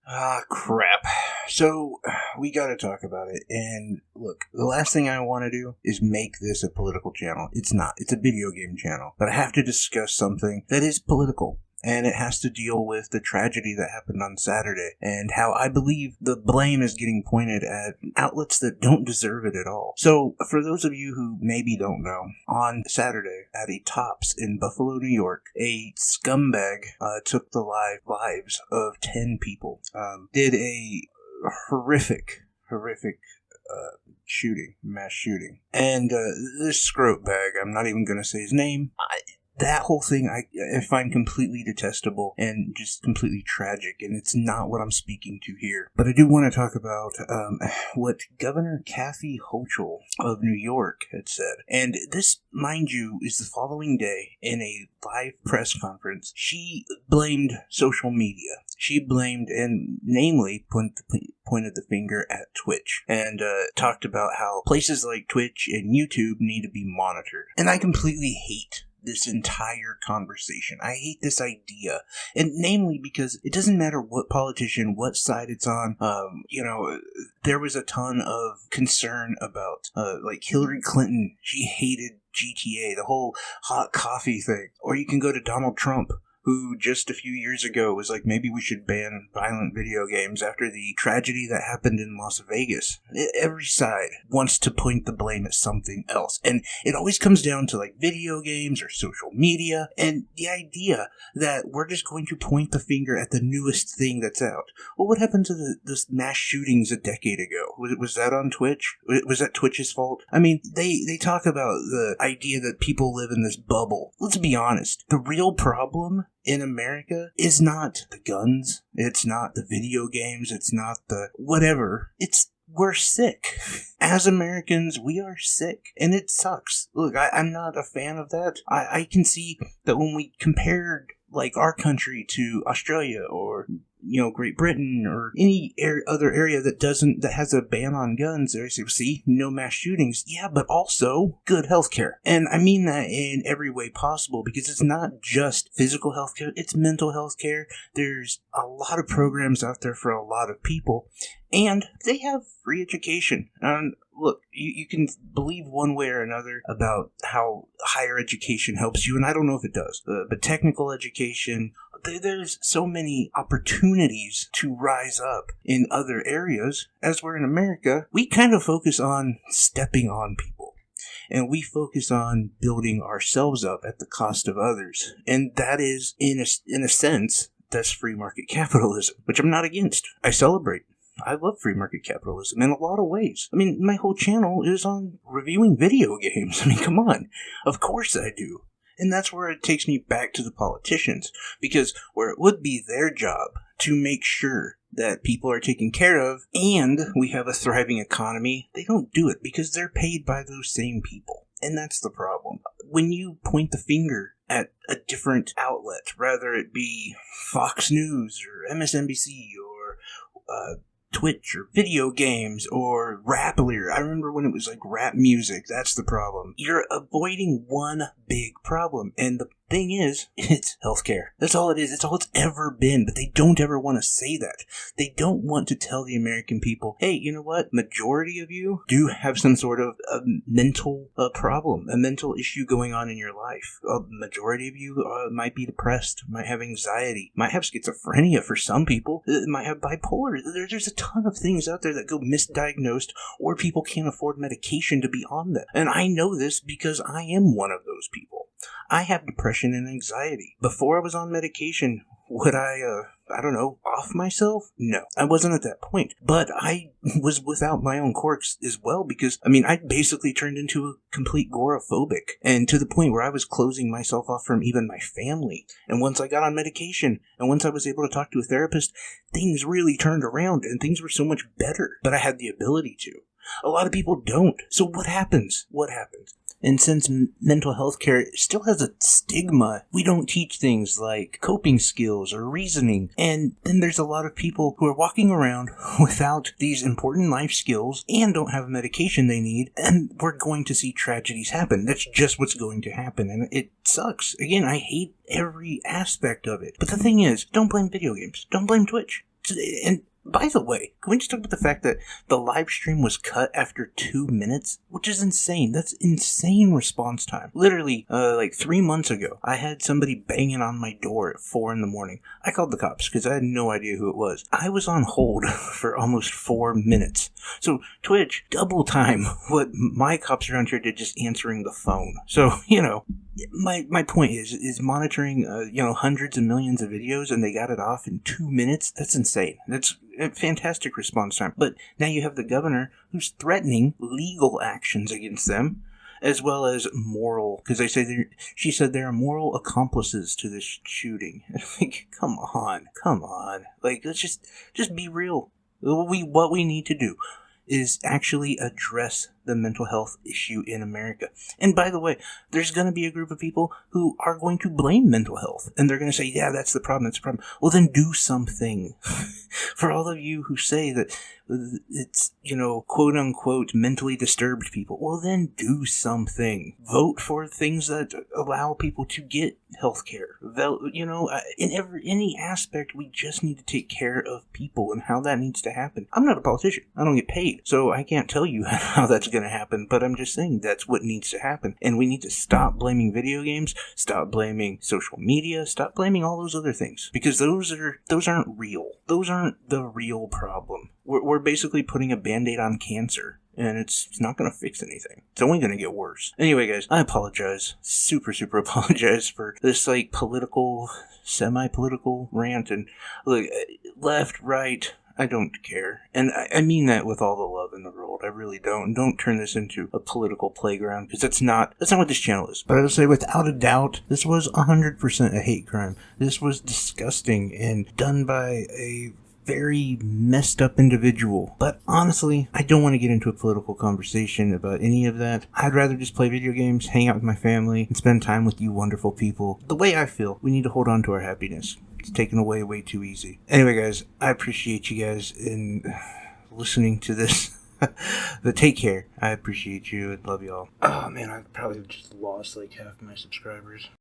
Ah, crap. So, we gotta talk about it. And look, the last thing I want to do is make this a political channel. It's not. It's a video game channel. But I have to discuss something that is political. And it has to deal with the tragedy that happened on Saturday and how I believe the blame is getting pointed at outlets that don't deserve it at all. So, for those of you who maybe don't know, on Saturday at a Tops in Buffalo, New York, a scumbag took the lives of 10 people. Did a horrific mass shooting. And this scrote bag, I'm not even going to say his name, that whole thing I find completely detestable and just completely tragic, and it's not what I'm speaking to here. But I do want to talk about what Governor Kathy Hochul of New York had said. And this, mind you, is the following day in a live press conference. She blamed social media. She blamed, and namely pointed the finger at Twitch, and talked about how places like Twitch and YouTube need to be monitored. And I completely hate this entire conversation. I hate this idea, and namely because it doesn't matter what politician, what side it's on. There was a ton of concern about, like Hillary Clinton. She hated GTA, the whole hot coffee thing. Or you can go to Donald Trump, who just a few years ago was like, maybe we should ban violent video games after the tragedy that happened in Las Vegas. Every side wants to point the blame at something else. And it always comes down to like video games or social media, and the idea that we're just going to point the finger at the newest thing that's out. Well, what happened to the mass shootings a decade ago? Was that on Twitch? Was that Twitch's fault? I mean, they talk about the idea that people live in this bubble. Let's be honest. The real problem in America is not the guns, it's not the video games, it's not the whatever. We're sick. As Americans, we are sick, and it sucks. Look, I'm not a fan of that. I can see that when we compared like our country to Australia or Great Britain or any other area that has a ban on guns, they say, see, no mass shootings. Yeah, but also good healthcare. And I mean that in every way possible, because it's not just physical healthcare, it's mental healthcare. There's a lot of programs out there for a lot of people, and they have free education. Look, you can believe one way or another about how higher education helps you, and I don't know if it does. But technical education, there's so many opportunities to rise up in other areas. As we're in America, we kind of focus on stepping on people. And we focus on building ourselves up at the cost of others. And that is, in a sense, that's free market capitalism, which I'm not against. I celebrate. I love free market capitalism in a lot of ways. I mean, my whole channel is on reviewing video games. I mean, come on. Of course I do. And that's where it takes me back to the politicians. Because where it would be their job to make sure that people are taken care of and we have a thriving economy, they don't do it because they're paid by those same people. And that's the problem. When you point the finger at a different outlet, whether it be Fox News or MSNBC or Twitch or video games or rap lyric. I remember when it was like rap music. That's the problem. You're avoiding one big problem. And the thing is, it's healthcare. That's all it is. It's all it's ever been. But they don't ever want to say that. They don't want to tell the American people, hey, you know what? Majority of you do have some sort of a mental problem, a mental issue going on in your life. A majority of you might be depressed, might have anxiety, might have schizophrenia for some people, might have bipolar. There's a ton of things out there that go misdiagnosed, or people can't afford medication to be on them. And I know this because I am one of those people. I have depression and anxiety. Before I was on medication, would I off myself? No, I wasn't at that point. But I was without my own quirks as well because, I basically turned into a complete agoraphobic. And to the point where I was closing myself off from even my family. And once I got on medication, and once I was able to talk to a therapist, things really turned around and things were so much better. But I had the ability to. A lot of people don't. So what happens? And since mental health care still has a stigma, we don't teach things like coping skills or reasoning. And then there's a lot of people who are walking around without these important life skills and don't have medication they need, and we're going to see tragedies happen. That's just what's going to happen, and it sucks. Again, I hate every aspect of it. But the thing is, don't blame video games. Don't blame Twitch. And by the way, can we just talk about the fact that the live stream was cut after 2 minutes? Which is insane. That's insane response time. Literally, like 3 months ago, I had somebody banging on my door at 4 in the morning. I called the cops because I had no idea who it was. I was on hold for almost 4 minutes. So Twitch, double time what my cops around here did just answering the phone. So, my point is monitoring, hundreds of millions of videos and they got it off in 2 minutes? That's insane. That's a fantastic response time. But now you have the governor who's threatening legal actions against them, as well as moral, because she said they're moral accomplices to this shooting. Like, come on. Like, let's just be real. What we need to do is actually address the mental health issue in America. And by the way, there's going to be a group of people who are going to blame mental health. And they're going to say, yeah, that's the problem. Well, then do something. For all of you who say that it's, quote unquote, mentally disturbed people, well, then do something. Vote for things that allow people to get health care. In any aspect, we just need to take care of people and how that needs to happen. I'm not a politician. I don't get paid. So I can't tell you how that's going to happen, but I'm just saying that's what needs to happen. And we need to stop blaming video games, stop blaming social media, stop blaming all those other things, because those aren't real. Those aren't the real problem. We're basically putting a Band-Aid on cancer, and it's not going to fix anything. It's only going to get worse. Anyway, guys, I apologize. Super apologize for this, semi-political rant. And look, left, right, I don't care. And I mean that with all the love in the world. I really don't. Don't turn this into a political playground, because that's not what this channel is. But I would say without a doubt, this was 100% a hate crime. This was disgusting and done by a very messed up individual. But honestly, I don't want to get into a political conversation about any of that. I'd rather just play video games, hang out with my family, and spend time with you wonderful people. The way I feel, we need to hold on to our happiness. It's taken away way too easy. Anyway, guys, I appreciate you guys in listening to this. But take care. I appreciate you and love y'all. Oh man, I probably just lost like half my subscribers.